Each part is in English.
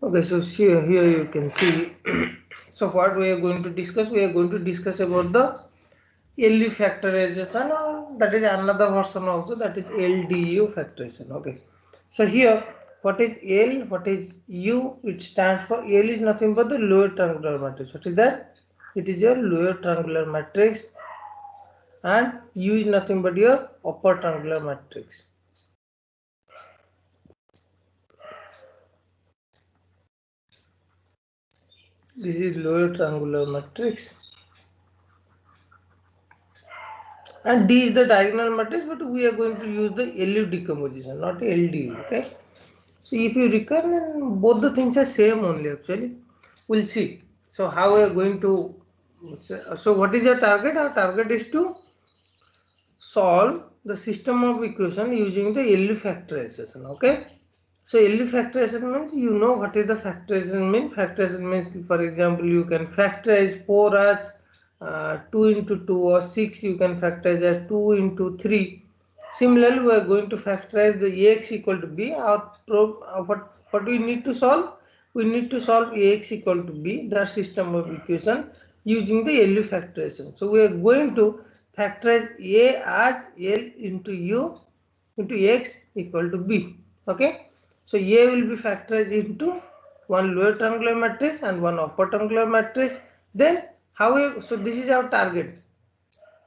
Okay, so here you can see. So what we are going to discuss? We are going to discuss about the LU factorization, or that is another version also, that is LDU factorization. Okay, so here what is L, what is U? It stands for, L is nothing but the lower triangular matrix. What is that? It is your lower triangular matrix, and U is nothing but your upper triangular matrix. This is lower triangular matrix, and D is the diagonal matrix, but we are going to use the LU decomposition, not LDU. Okay, so if you recall, then both the things are same only actually. We'll see. So how we are going to, so what is your target? Our target is to solve the system of equation using the LU factorization. Okay, so LU factorization means, you know what is the factorization mean. Factorization means, for example, you can factorize 4 as 2 into 2, or 6 you can factorize as 2 into 3. Similarly, we are going to factorize the Ax equal to b. What we need to solve? We need to solve Ax equal to b, the system of equation, using the LU factorization. So we are going to factorize A as L into U into X equal to b. Okay, so A will be factorized into one lower triangular matrix and one upper triangular matrix. Then how we, so this is our target.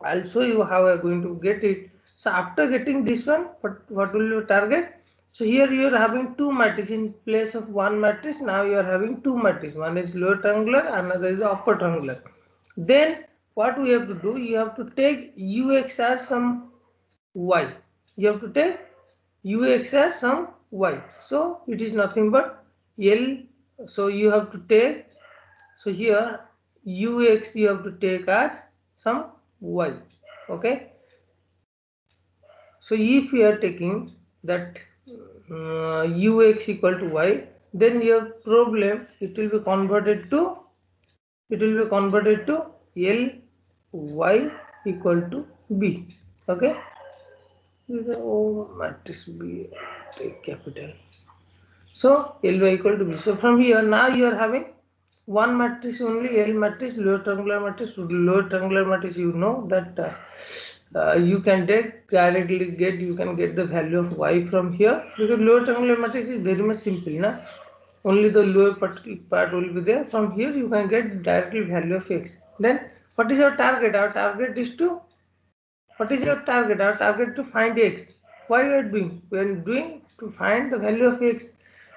I'll show you how we are going to get it. So after getting this one, what will your target? So here you are having two matrices in place of one matrix. Now you are having two matrices. One is lower triangular, another is upper triangular. Then what we have to do? You have to take Ux as some y. You have to take Ux as some y. So it is nothing but L. So you have to take, so here Ux you have to take as some y. Okay, so if you are taking that Ux equal to y, then your problem, it will be converted to, L y equal to b. Okay, matrix B, take capital. So Ly equal to B. So from here now you are having one matrix only, L matrix, lower triangular matrix. Lower triangular matrix, you know that you can directly get, you can get the value of y from here, because lower triangular matrix is very much simple, na? Only the lower part will be there. From here you can get directly value of x. Then what is our target? Our target is to, what is your target? Our target to find x. Why we are doing? We are doing to find the value of x.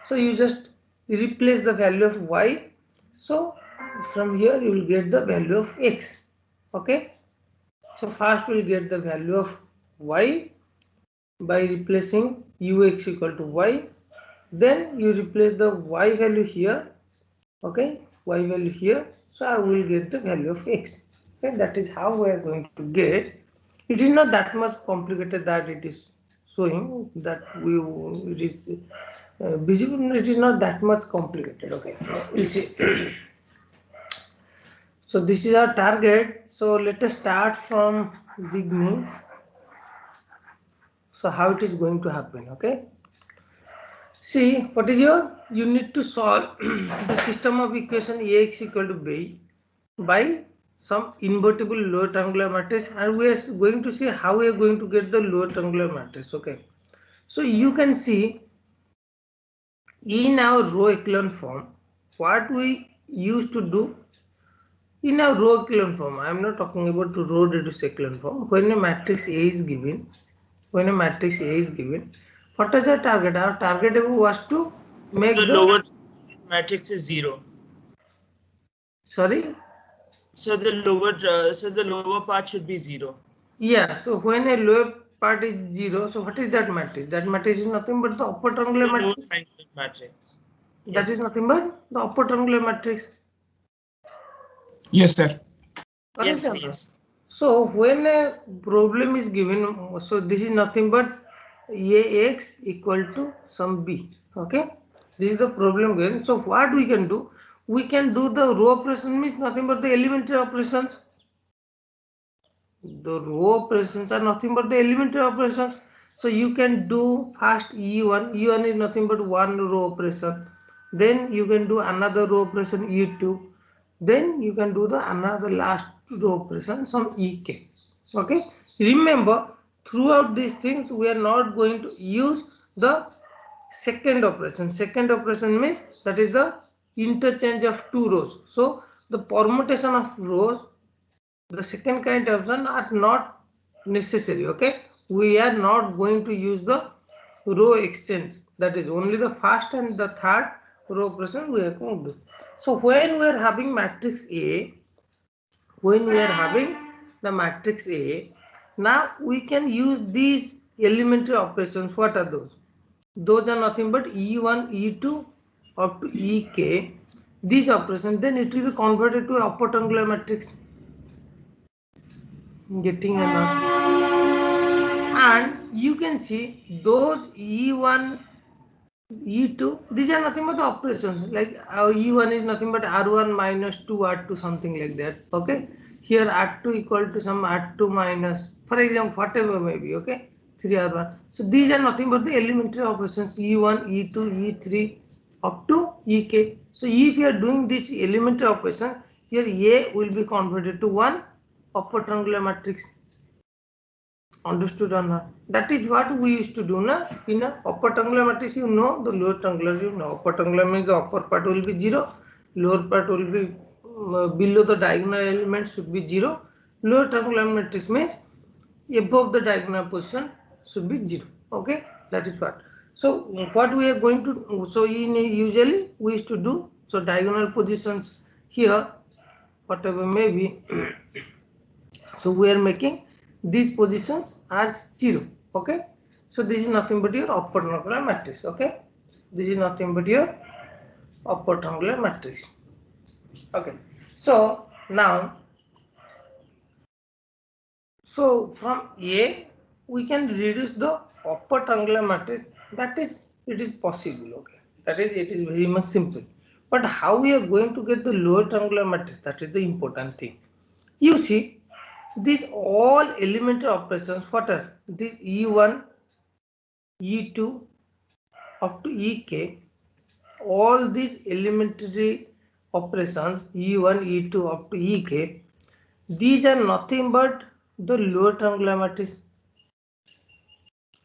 So you just replace the value of y. So from here you will get the value of x. Okay. So first we will get the value of y by replacing ux equal to y. Then you replace the y value here. Okay, y value here. So I will get the value of x. Okay, that is how we are going to get. It is not that much complicated that it is showing that it is visible. It is not that much complicated. Okay, we'll see. So this is our target. So let us start from beginning. So how it is going to happen? Okay, see, what is your, you need to solve the system of equation Ax equal to b by some invertible lower triangular matrix, and we are going to see how we are going to get the lower triangular matrix. Okay, so you can see in our row echelon form what we used to do. In our row echelon form, I am not talking about the row reduced echelon form. When a matrix A is given, what is our target? Our target was to make The the, lower matrix is 0. sorry. So the lower part should be 0. Yeah, so when a lower part is 0, so what is that matrix? That matrix is nothing but the upper It's triangular a lower matrix. triangular matrix. That is Yes. nothing but the upper triangular matrix. Yes, sir. Correct Yes. or not? Yes. So when a problem is given, so this is nothing but Ax equal to some b. Okay, this is the problem given. So what we can do? We can do the row operation, means nothing but the elementary operations. The row operations are nothing but the elementary operations. So you can do first E1. E1 is nothing but one row operation. then you can do another row operation E2, then you can do the another last row operation some EK. Okay, remember throughout these things we are not going to use the second operation. Second operation means that is the interchange of two rows. So the permutation of rows, the second kind of option are not necessary. Okay, we are not going to use the row exchange, that is only the first and the third row operation we are going to do. So when we are having matrix A, when we are having the matrix A, now we can use these elementary operations. What are those? Those are nothing but E1, E2 up to EK. These operations, then it will be converted to upper triangular matrix. Getting a and you can see those E1, E2, these are nothing but the operations. Like E1 is nothing but R1 minus 2 R2, something like that. Okay, here R2 equal to some R2 minus, for example, whatever may be. Okay, 3 R1. So these are nothing but the elementary operations E1, E2, E3 up to EK. So if you are doing this elementary operation, here A will be converted to one upper triangular matrix. Understood or not? That is what we used to do na? In a upper triangular matrix, you know, the lower triangular, you know. Upper triangular means the upper part will be 0, lower part will be below the diagonal element should be 0. Lower triangular matrix means above the diagonal position should be 0. Okay, that is what. So what we are going to, so in usually we used to do, so diagonal positions here, whatever may be. So we are making these positions as 0. Okay, so this is nothing but your upper triangular matrix. Okay, this is nothing but your upper triangular matrix. Okay, so now, so from A we can reduce the upper triangular matrix. That is, it is possible. Okay, that is, it is very much simple. But how we are going to get the lower triangular matrix, that is the important thing. You see, these all elementary operations, what are the E1, E2 up to EK, all these elementary operations E1, E2 up to EK, these are nothing but the lower triangular matrix.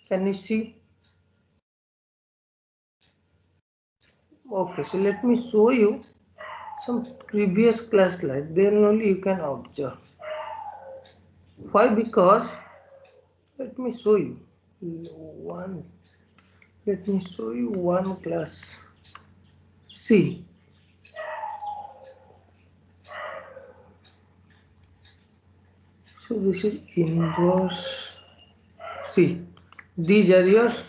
Can you see? Okay, so let me show you some previous class slide, then only you can observe. Why? Because, let me show you one. Let me show you one class. See, so this is inverse. See, these are yours.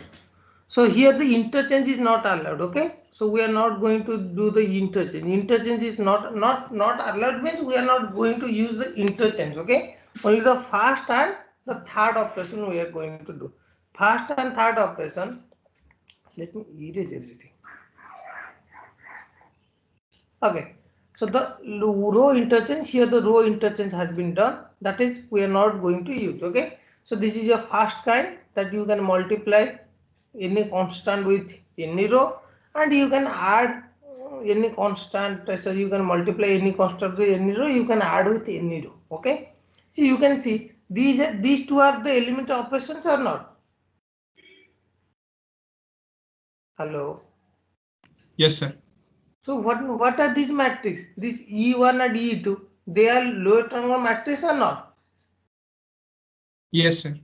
So here the interchange is not allowed. Okay, so we are not going to do the interchange. Interchange is not allowed, means we are not going to use the interchange. Okay, only the first and the third operation we are going to do. First and third operation. Let me erase everything. Okay, so the row interchange, here the row interchange has been done, that is we are not going to use. Okay, so this is your first kind, that you can multiply any constant with any row, and you can add any constant, so you can multiply any constant with any row, you can add with any row. Okay, so you can see these two are the elementary operations or not? Hello. Yes, sir. So what are these matrices? This E1 and E2, they are lower triangular matrix or not? Yes, sir.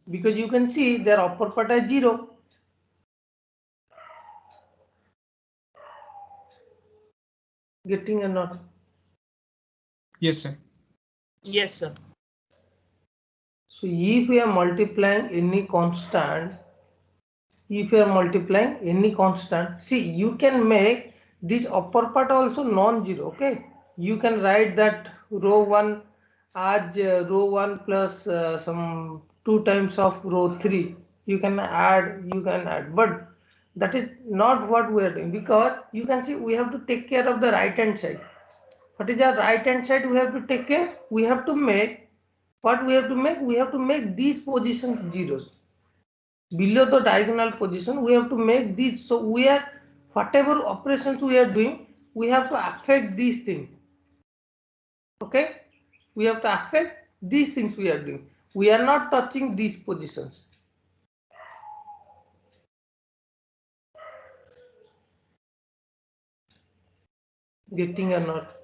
Because you can see their upper part is 0. Getting or not? Yes, sir. Yes, sir. So if we are multiplying any constant, see, you can make this upper part also non-zero. Okay, you can write that row 1 as row 1 plus some 2 times of row 3. You can add, but that is not what we are doing, because you can see we have to take care of the right hand side. What is our right hand side? We have to take care. We have to make, what we have to make? We have to make these positions zeros. Below the diagonal position, we have to make these. So we are whatever operations we are doing, we have to affect these things. Okay, we have to affect these things we are doing. We are not touching these positions. Getting or not?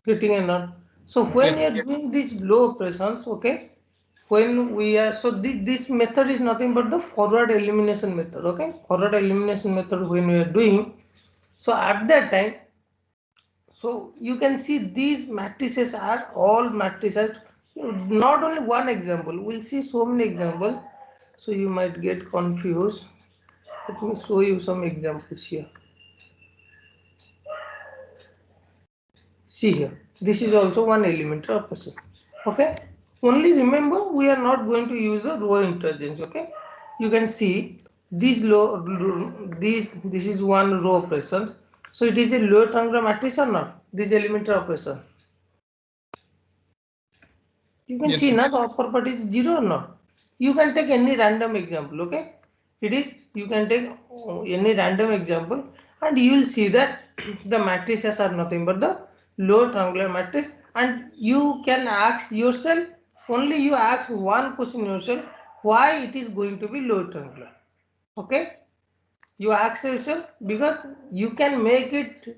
Getting or not? So when Yes. you are doing these low operations, okay, when we are, so this method is nothing but the forward elimination method. Okay, forward elimination method when we are doing, so at that time, so you can see these matrices are all matrices, not only one example, we'll see so many examples, so you might get confused. Let me show you some examples here. See here, this is also one elementary operation. Okay, only remember we are not going to use the row interchange. Okay, you can see this this is one row operations, so it is a lower triangular matrix or not, this elementary operation. You can Yes, see sir. now the upper part is 0 or not. You can take any random example. Okay, it is, you can take any random example and you will see that the matrices are nothing but the lower triangular matrix, and you can ask yourself, only you ask one question yourself, why it is going to be lower triangular. Okay, you ask yourself, because you can make it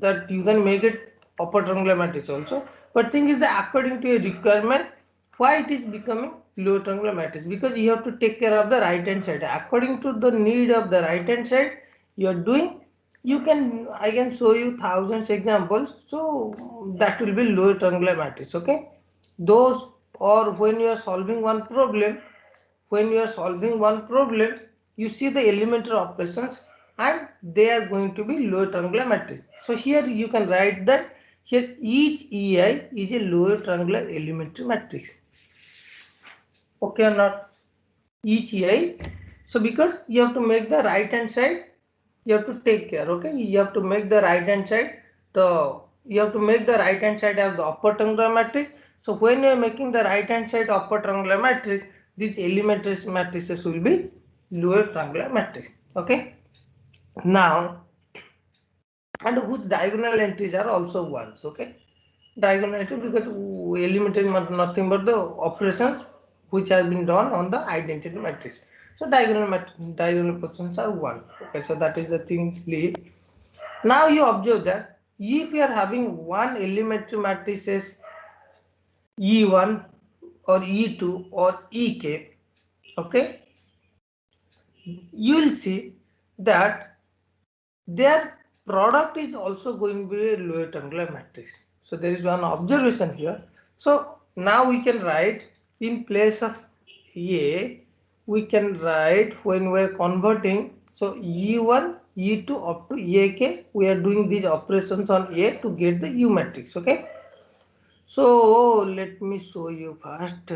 that you can make it upper triangular matrix also, but thing is that according to a requirement, why it is becoming lower triangular matrix, because you have to take care of the right hand side according to the need of the right hand side you are doing. You can, I can show you thousands examples, so that will be lower triangular matrix. Okay, those, or when you are solving one problem, when you are solving one problem, you see the elementary operations and they are going to be lower triangular matrix. So here you can write that here each EI is a lower triangular elementary matrix. Okay or not? Each EI. So because you have to make the right hand side, you have to take care. Okay, you have to make the right hand side, you have to make the right hand side as the upper triangular matrix. So when you are making the right hand side upper triangular matrix, these elementary matrices will be lower triangular matrix. Okay, now, and whose diagonal entries are also ones. Okay, diagonal entry, because elementary nothing but the operations which has been done on the identity matrix. So diagonal positions are one. Okay, so that is the thing. Now you observe that if you are having one elementary matrices E1 or E2 or EK, okay, you will see that their product is also going to be a lower triangular matrix. So there is one observation here. So now we can write in place of A, we can write when we are converting. So E1, E2 up to AK, we are doing these operations on A to get the U matrix. Okay. So let me show you first.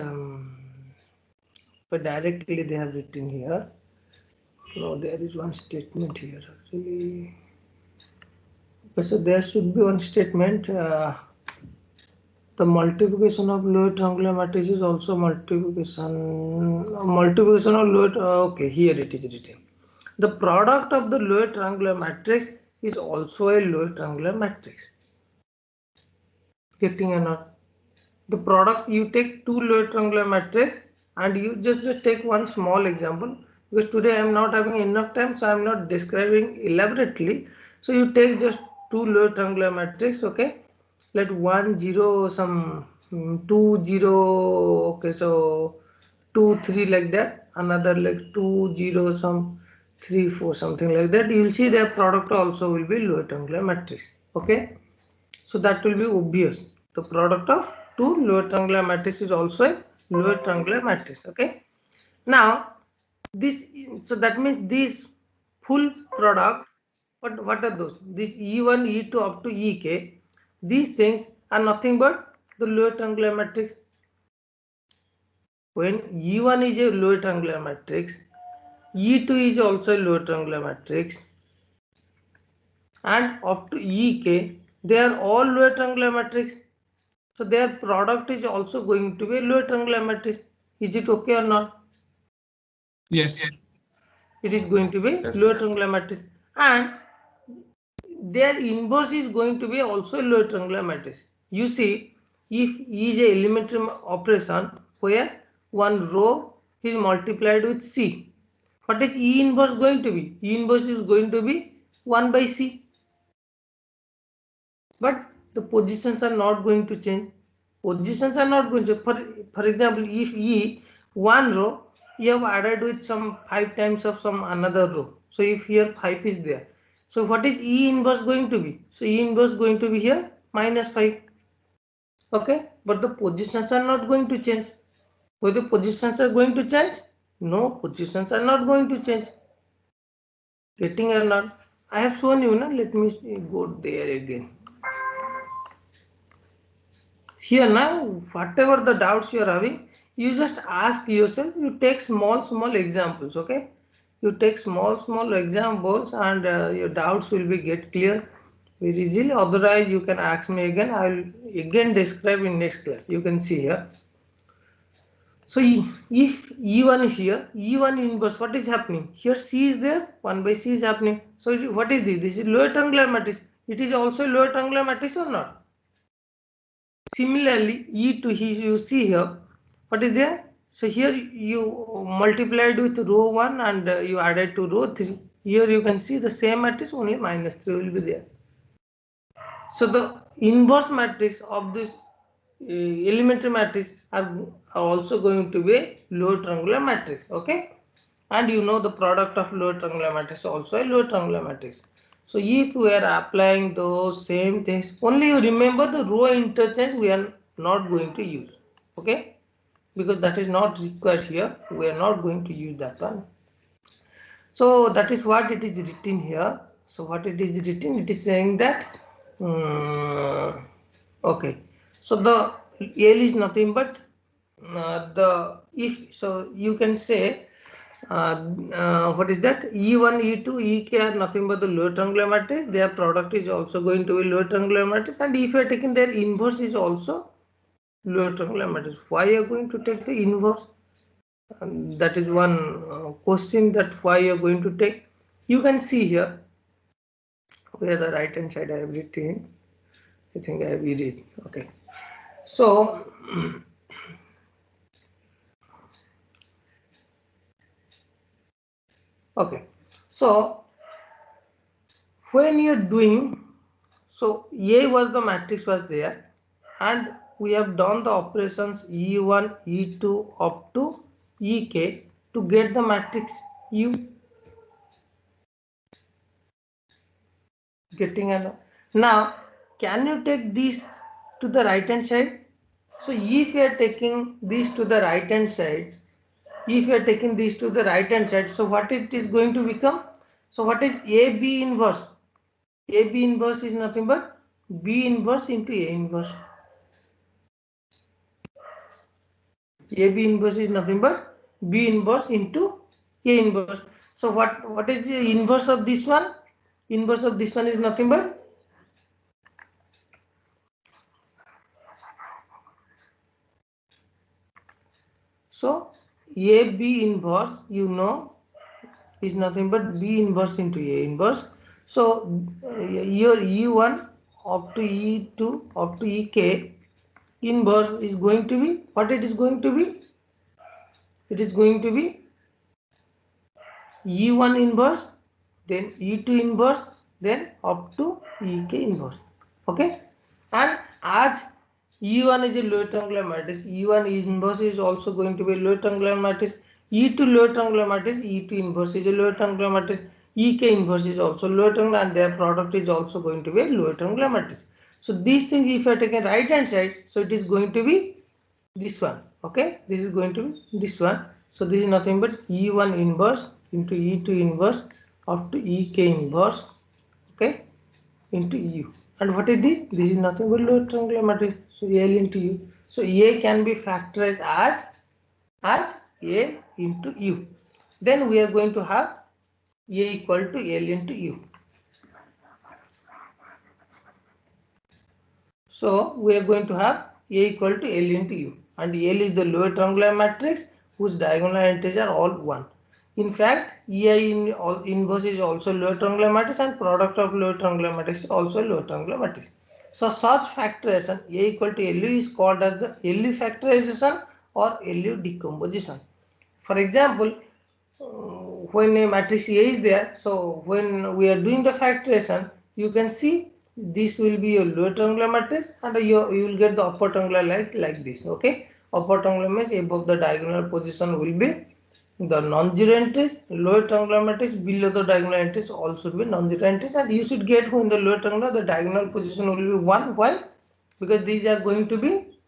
But directly they have written here. No, there is one statement here actually. So there should be one statement. The multiplication of lower triangular matrix is also multiplication of lower. Okay, here it is written. The product of the lower triangular matrix is also a lower triangular matrix. Getting or not? The product, you take two lower triangular matrix and you just take one small example, because today I am not having enough time, so I am not describing elaborately. So you take just two lower triangular matrix. Okay, let 1 0 some 2 0, okay, so 2 3 like that, another like 2 0 some 3 4 something like that. You will see their product also will be lower triangular matrix. Okay, so that will be obvious. The product of two lower triangular matrix is also a lower triangular matrix. Okay. Now this, so that means this full product. What are those? This E1, E2 up to EK. These things are nothing but the lower triangular matrix. When E1 is a lower triangular matrix, E2 is also a lower triangular matrix, and up to EK, they are all lower triangular matrix. So their product is also going to be a lower triangular matrix. Is it okay or not? Yes, sir. It is going to be Yes, lower sir. triangular matrix, and their inverse is going to be also lower triangular matrix. You see, if E is a elementary operation where one row is multiplied with C, what is E inverse going to be? E inverse is going to be 1 by C. But the positions are not going to change. Positions are not going to, for example, if E one row you have added with some 5 times of some another row. So if here 5 is there, so what is E inverse going to be? So E inverse going to be here minus 5. Okay, but the positions are not going to change. Whether positions are going to change? No, positions are not going to change. Getting or not? I have shown you, na? Let me go there again. Here now, whatever the doubts you are having, you just ask yourself, you take small examples, okay? You take small examples, and your doubts will be get clear very easily. Otherwise, you can ask me again. I will again describe in next class. You can see here. So if E1 is here, E1 inverse, what is happening? Here C is there, 1 by C is happening. So what is this? This is lower triangular matrix. It is also lower triangular matrix or not? Similarly, E to you see here, what is there? So here you multiplied with row 1 and you added to row 3. Here you can see the same matrix, only minus 3 will be there. So the inverse matrix of this elementary matrix are also going to be lower triangular matrix, okay? And you know the product of lower triangular matrix also a lower triangular matrix. So if we are applying those same things, only you remember the row interchange we are not going to use, okay? Because that is not required here. We are not going to use that one. So that is what it is written here. So what it is written, it is saying that okay. So the L is nothing but the if, so you can say what is that, E1, E2, EK are nothing but the lower triangular matrix. Their product is also going to be lower triangular matrix, and if you are taking their inverse is also lower triangular matrix. Why you are going to take the inverse? And that is one question, that why you are going to take. You can see here where the right hand side I have written. I think I have erased. Okay. So okay. So when you are doing, so A was the matrix was there, and we have done the operations E1, E2 up to EK to get the matrix U. Getting an now, can you take this to the right hand side? So if you are taking this to the right hand side, if you are taking this to the right hand side, so what it is going to become? So what is AB inverse? AB inverse is nothing but B inverse into A inverse. AB inverse is nothing but B inverse into A inverse. So what is the inverse of this one? Inverse of this one is nothing but so AB inverse, you know, is nothing but B inverse into A inverse. So your E1 up to E2 up to EK inverse is going to be what it is going to be? It is going to be E1 inverse, then E2 inverse, then up to EK inverse. Okay, and as E1 is a lower triangular matrix, E1 inverse is also going to be a lower triangular matrix. E2 lower triangular matrix, E2 inverse is a lower triangular matrix. EK inverse is also lower triangular, and their product is also going to be a lower triangular matrix. So these things, if you are taking right hand side, so it is going to be this one. Okay, this is going to be this one. So this is nothing but E1 inverse into E2 inverse up to EK inverse, okay, into U. And what is this? This is nothing but lower triangular matrix. So L into U. So A can be factorized as A into U. Then we are going to have A equal to L into U. So we are going to have A equal to L into U, and L is the lower triangular matrix whose diagonal entries are all 1. In fact, EI in all inverse is also lower triangular matrix, and product of lower triangular matrix is also lower triangular matrix. So such factorization A equal to LU is called as the LU factorization or LU decomposition. For example, when a matrix A is there, so when we are doing the factorization, you can see this will be a lower triangular matrix, and you will get the upper triangular like this. Okay, upper triangular means above the diagonal position will be the non-zero entries, lower triangular matrix below the diagonal entries all should be non-zero entries, and you should get when the lower triangular the diagonal position will be 1. Why? Because these are going to be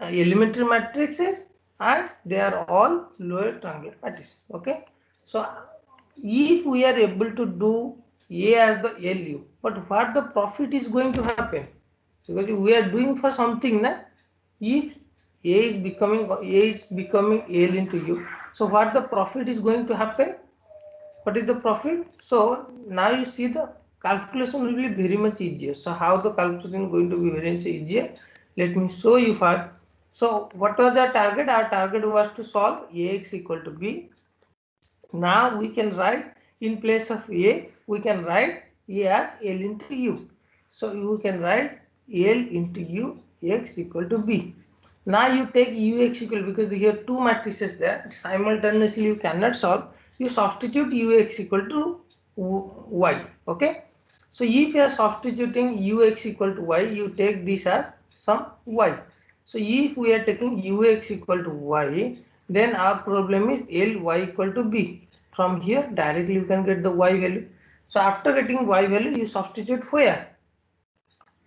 elementary matrices and they are all lower triangular matrices. Okay, so if we are able to do A as the LU, but what the profit is going to happen? Because we are doing for something, na? If A is becoming L into U, so what the profit is going to happen? What is the profit? So now you see the calculation will be very much easier. So how the calculation is going to be very much easier? Let me show you first. So what was our target? Our target was to solve Ax equal to B. Now we can write in place of A, we can write A as L into U. So you can write L into U x equal to B. Now you take Ux equal, because here two matrices there, simultaneously you cannot solve. You substitute Ux equal to Y. Okay. So if you are substituting Ux equal to Y, you take this as some Y. So if we are taking Ux equal to Y, then our problem is Ly equal to B. From here directly you can get the Y value. So after getting Y value, you substitute where?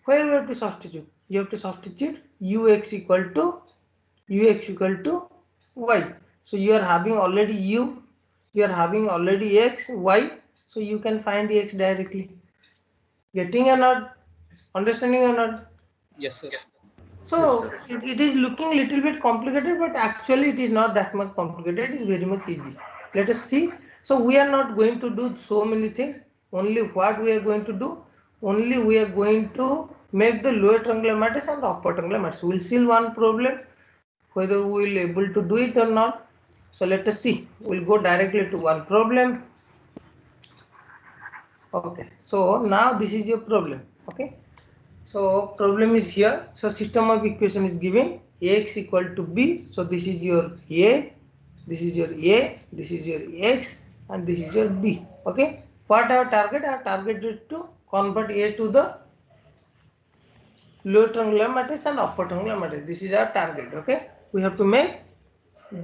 Where you have to substitute? You have to substitute Ux equal to Y. So you are having already U, you are having already X, Y. So you can find X directly. Getting or not? Understanding or not? Yes, sir. So it is looking little bit complicated, but actually it is not that much complicated. It is very much easy. Let us see. So we are not going to do so many things. Only what we are going to do? Only we are going to make the lower triangular matrix and upper triangular matrix. We will see one problem, whether we will able to do it or not. So let us see. We will go directly to one problem. Okay. So now this is your problem. Okay. So problem is here. So system of equation is given Ax equal to B. So this is your A, this is your A, this is your X, and this is your B. Okay. What our target? Our target is to convert A to the lower triangular matrix and upper triangular matrix. This is our target. Okay. We have to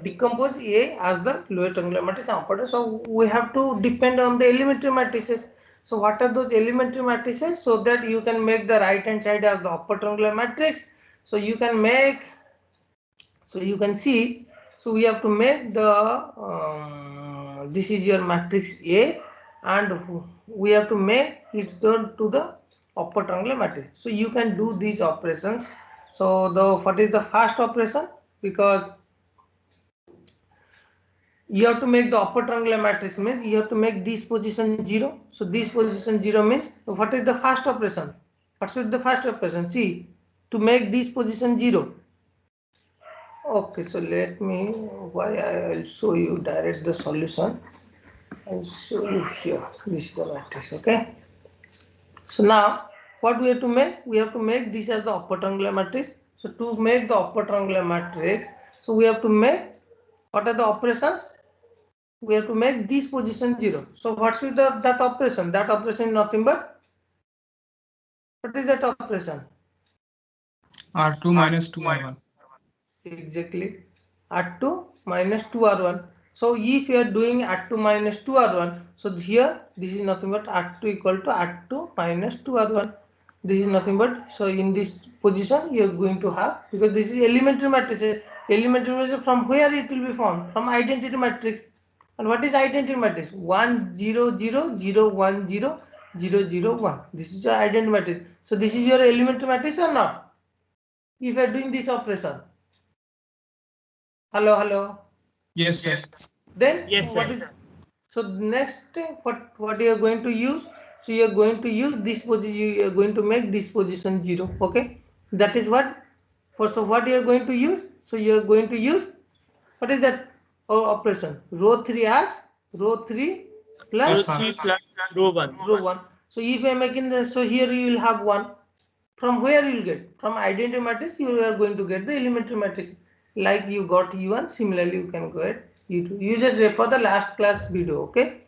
decompose A as the lower triangular matrix and upper. So we have to depend on the elementary matrices. So what are those elementary matrices? So that you can make the right hand side as the upper triangular matrix. So you can make, so you can see, so we have to make the, this is your matrix A, and we have to make it to the upper triangular matrix. So you can do these operations. So what is the first operation? Because you have to make the upper triangular matrix, means you have to make this position 0. So this position 0 means what is the first operation? What should the first operation? See, to make this position 0. Okay, so let me, why I will show you direct the solution. I'll show you here. This is the matrix. Okay. So now what we have to make? We have to make this as the upper triangular matrix. So to make the upper triangular matrix, so we have to make, what are the operations? We have to make this position 0. So what's with that operation? That operation is nothing but, what is that operation? R2 minus 2R1. Exactly. R2 minus 2R1. So if you are doing R2 minus 2R1, so here this is nothing but R2 equal to R2 minus 2R1. This is nothing but, so in this position you are going to have, because this is elementary matrix. Elementary matrix, from where it will be formed? From identity matrix. And what is identity matrix? 1 0 0 0 1 0 0 0 1. This is your identity matrix. So this is your elementary matrix or not? If you are doing this operation. Hello. Yes, sir. Then Yes, what sir. is, so next what you are going to use? So you are going to use this position. You are going to make this position 0. Okay, that is what. So what you are going to use? So you are going to use, what is that? or operation. Row 3 as row 3 Row plus 3 plus row 1. row 1. So if I am making this, so here you will have 1. From where you will get? From identity matrix you are going to get the elementary matrix. Like you got U1, similarly you can get U2. You just refer the last class video, okay?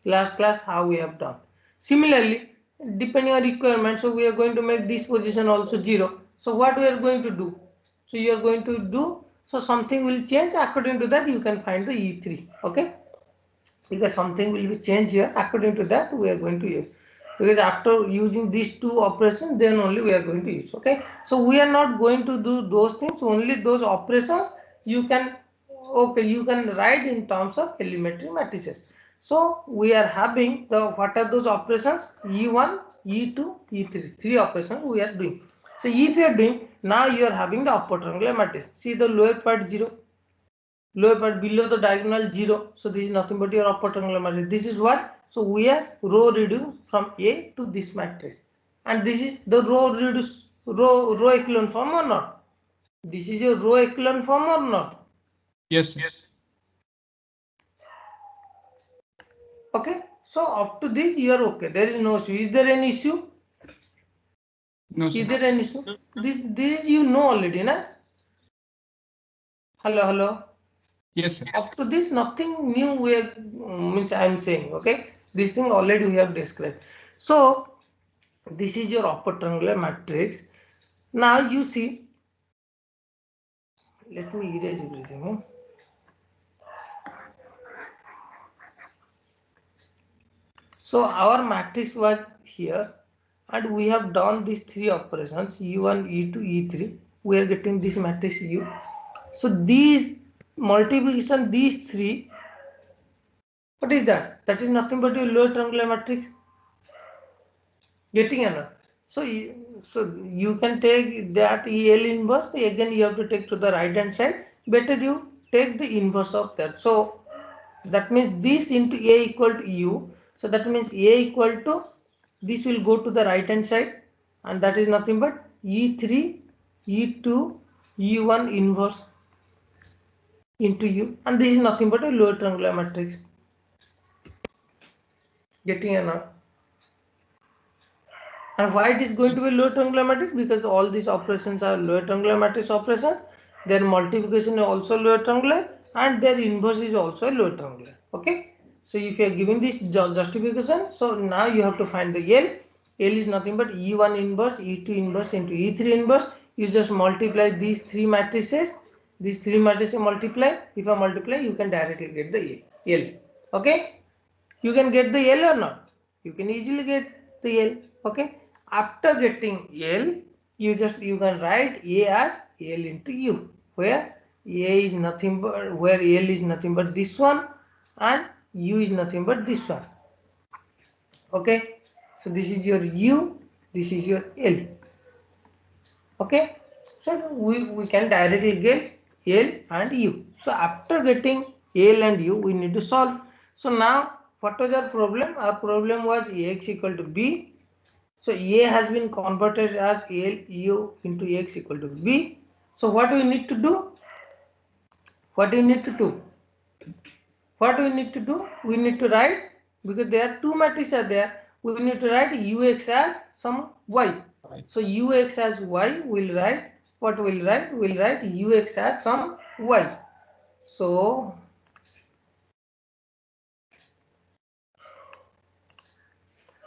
Last class how we have done. Similarly, depending on requirement, so we are going to make this position also 0. So what we are going to do? So you are going to do, so something will change, according to that you can find the E3, okay? Because something will be changed here, according to that we are going to use, because after using these two operations then only we are going to use, okay? So we are not going to do those things, only those operations you can, okay, you can write in terms of elementary matrices. So we are having the, what are those operations? E1, E2, E3, three operations we are doing. So if you are doing, now you are having the upper triangular matrix. See the lower part 0, lower part below the diagonal 0. So this is nothing but your upper triangular matrix. This is what? So we are row reduced from A to this matrix. And this is the row reduced, row echelon form or not? This is your row echelon form or not? Yes, sir. Okay. So up to this you are okay. There is no issue. Is there any issue? No, sir. Is there any issue? No, This you know already, na? Hello. Yes, sir. Up to this nothing new we are, means I am saying, okay? This thing already we have described. So this is your upper triangular matrix. Now you see, let me erase everything. So our matrix was here and we have done these three operations, E1, E2, E3. We are getting this matrix U. So these multiplication, these three, what is that? That is nothing but your lower triangular matrix. Getting enough. So you can take that EL inverse, again you have to take to the right hand side. Better you take the inverse of that. So that means this into A equal to U. So that means A equal to, this will go to the right hand side, and that is nothing but E3, E2, U1 inverse into U, and this is nothing but a lower triangular matrix. Getting enough. And why it is going to be lower triangular matrix? Because all these operations are lower triangular matrix operations. Their multiplication is also lower triangular, and their inverse is also lower triangular. Okay. So if you are giving this justification, so now you have to find the L. L is nothing but E1 inverse, E2 inverse into E3 inverse. You just multiply these three matrices. These three matrices multiply. If I multiply, you can directly get the L. Okay. You can get the L or not? You can easily get the L. Okay. After getting L, you can write A as L into U, where A is nothing but, where L is nothing but this one and U is nothing but this one. Okay. So this is your U, this is your L. Okay. So we can directly get L and U. So after getting L and U, we need to solve. So now what was our problem? Our problem was Ax equal to B. So A has been converted as L U into X equal to B. So what we need to do? What we need to do? What we need to do? We need to write, because there are two matrices are there. We need to write Ux as some Y. So Ux as Y, we'll write, what we'll write? We'll write Ux as some Y. So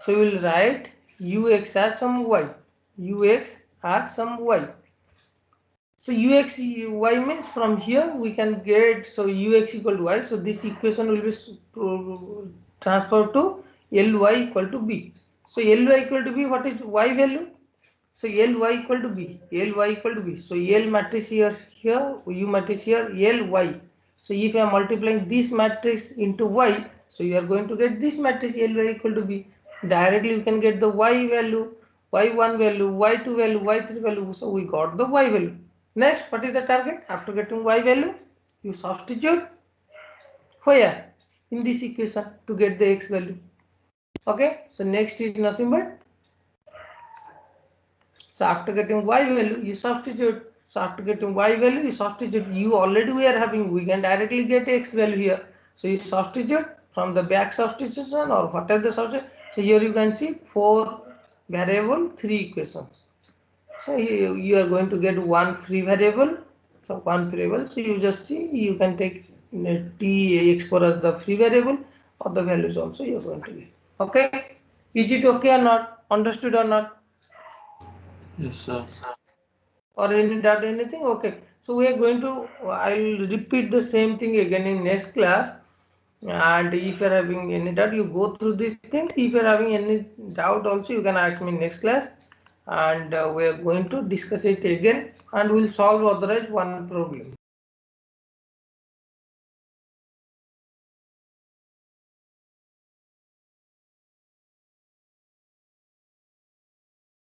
we'll write Ux as some Y. Ux as some Y. So Ux Y means from here we can get, so Ux equal to Y. So this equation will be transferred to Ly equal to B. So Ly equal to B, what is Y value? So Ly equal to B. Ly equal to B. So L matrix here, U matrix here, Ly. So if you are multiplying this matrix into Y, so you are going to get this matrix Ly equal to B. Directly you can get the Y value, Y1 value, Y2 value, Y3 value. So we got the Y value. Next, what is the target? After getting Y value, you substitute where? In this equation to get the X value. Okay. So next is nothing but, so after getting Y value, you substitute. So after getting y value, you substitute. You already we are having. We can directly get x value here. So you substitute from the back substitution or whatever the substitution. So here you can see 4 variable, 3 equations. So you are going to get one free variable. So one variable. So you just see you can take t x for as the free variable or the values also you are going to get. Okay. Is it okay or not? Understood or not? Yes, sir. Or any doubt, anything? Okay. So we are going to, I'll repeat the same thing again in next class. And if you're having any doubt, you go through these things. If you're having any doubt also, you can ask me next class. And we are going to discuss it again and we'll solve otherwise one problem.